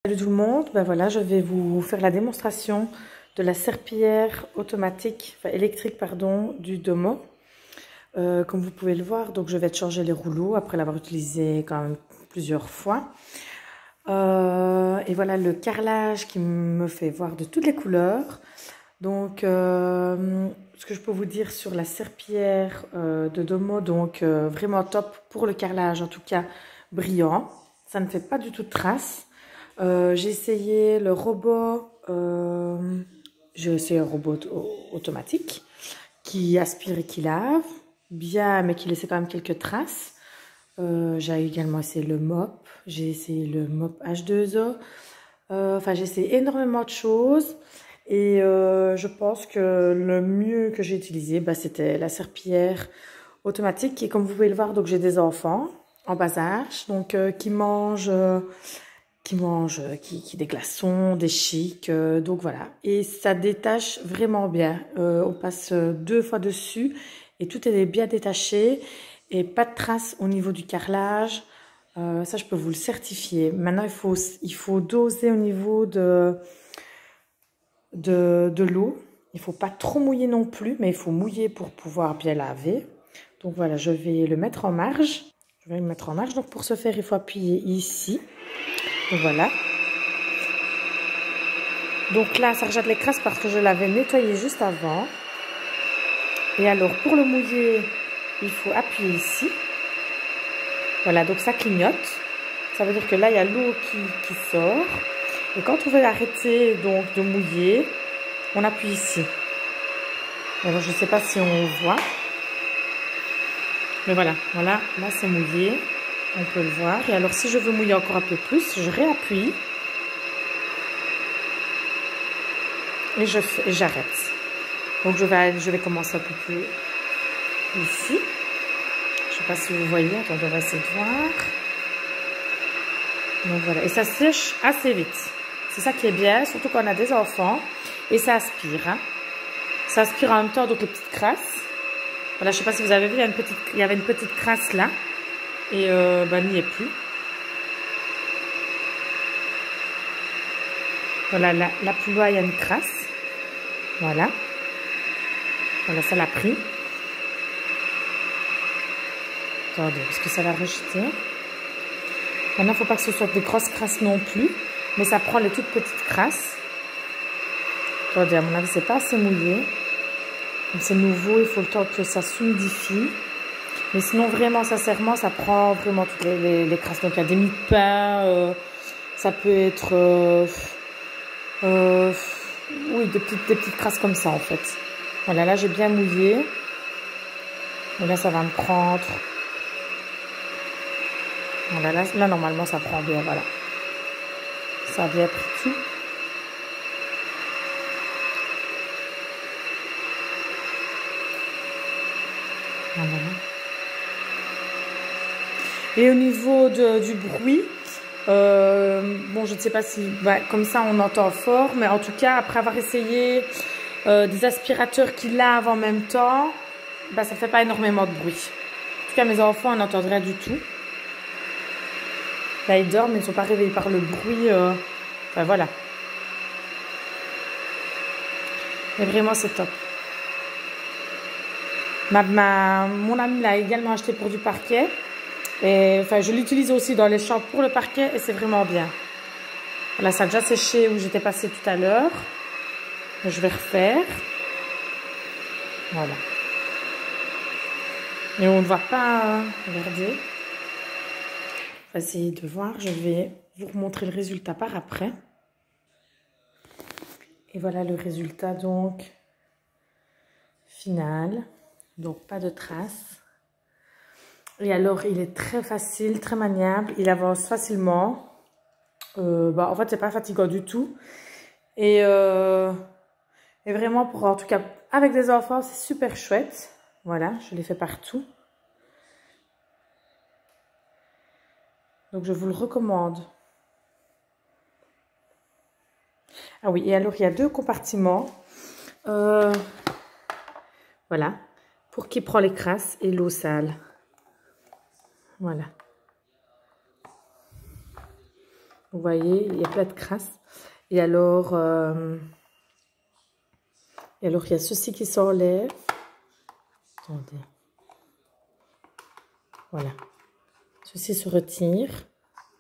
Salut tout le monde, ben voilà, je vais vous faire la démonstration de la serpillière automatique, enfin électrique pardon, du Domo. Comme vous pouvez le voir, donc je vais changer les rouleaux après l'avoir utilisé quand même plusieurs fois. Et voilà le carrelage qui me fait voir de toutes les couleurs. Donc ce que je peux vous dire sur la serpillière de Domo, donc vraiment top pour le carrelage, en tout cas brillant. Ça ne fait pas du tout de traces. J'ai essayé le robot, j'ai essayé un robot automatique qui aspire et qui lave bien, mais qui laissait quand même quelques traces. J'ai également essayé le mop, j'ai essayé le mop H2O. Enfin, j'ai essayé énormément de choses et je pense que le mieux que j'ai utilisé, bah, c'était la serpillière automatique. Et comme vous pouvez le voir, donc j'ai des enfants en bas âge, donc qui mangent des glaçons, des chics, donc voilà. Et ça détache vraiment bien. On passe 2 fois dessus et tout est bien détaché et pas de traces au niveau du carrelage. Ça, je peux vous le certifier. Maintenant, il faut doser au niveau de l'eau. Il faut pas trop mouiller non plus, mais il faut mouiller pour pouvoir bien laver. Donc voilà, je vais le mettre en marge. Je vais le mettre en marge. Donc pour ce faire, il faut appuyer ici. Donc voilà. Donc là, ça rejette les crasses parce que je l'avais nettoyé juste avant. Et alors, pour le mouiller, il faut appuyer ici. Voilà, donc ça clignote. Ça veut dire que là, il y a l'eau qui sort. Et quand on veut arrêter donc de mouiller, on appuie ici. Alors, je ne sais pas si on voit. Mais voilà, là c'est mouillé. On peut le voir. Et alors, si je veux mouiller encore un peu plus, je réappuie. Et j'arrête. Donc je vais commencer un peu plus ici. Je ne sais pas si vous voyez. Attendez, on va essayer de voir. Donc voilà. Et ça sèche assez vite. C'est ça qui est bien, surtout quand on a des enfants. Et ça aspire. Hein. Ça aspire en même temps donc les petites crasses. Voilà, je ne sais pas si vous avez vu, il y avait une petite crasse là. Et il n'y est plus. Voilà, là plus loin, il y a une crasse. Voilà. Voilà, ça l'a pris. Attendez, parce que ça va rejeter. Maintenant, il ne faut pas que ce soit des grosses crasses non plus. Mais ça prend les toutes petites crasses. Attendez, à mon avis, c'est pas assez mouillé. Comme c'est nouveau, il faut le temps que ça s'humidifie. Mais sinon, vraiment, sincèrement, ça prend vraiment toutes les crasses. Donc, il y a des mie de pain. Ça peut être... oui, des petites crasses comme ça, en fait. Voilà, là, j'ai bien mouillé. Et là, ça va me prendre... Voilà, là, normalement, ça prend bien, voilà. Ça a bien pris tout. Voilà. Et au niveau du bruit, bon, je ne sais pas si, comme ça, on entend fort, mais en tout cas, après avoir essayé des aspirateurs qui lavent en même temps, ça ne fait pas énormément de bruit. En tout cas, mes enfants n'entendent rien du tout. Là, ils dorment, ils ne sont pas réveillés par le bruit. Enfin, voilà. Mais vraiment, c'est top. Mon amie l'a également acheté pour du parquet. Et enfin, je l'utilise aussi dans les champs pour le parquet et c'est vraiment bien. Voilà, ça a déjà séché où j'étais passée tout à l'heure. Je vais refaire. Voilà. Et on ne voit pas, regardez. On va essayer de voir. Je vais vous remontrer le résultat par après. Et voilà le résultat donc final. Donc pas de traces. Et alors il est très facile, très maniable. Il avance facilement. En fait c'est pas fatigant du tout. Et vraiment pour en tout cas avec des enfants c'est super chouette. Voilà, je l'ai fait partout. Donc je vous le recommande. Ah oui, et alors il y a 2 compartiments. Voilà, pour qui prend les crasses et l'eau sale. Voilà. Vous voyez, il y a plein de crasse. Et alors, il y a ceci qui s'enlève. Attendez. Voilà. Ceci se retire.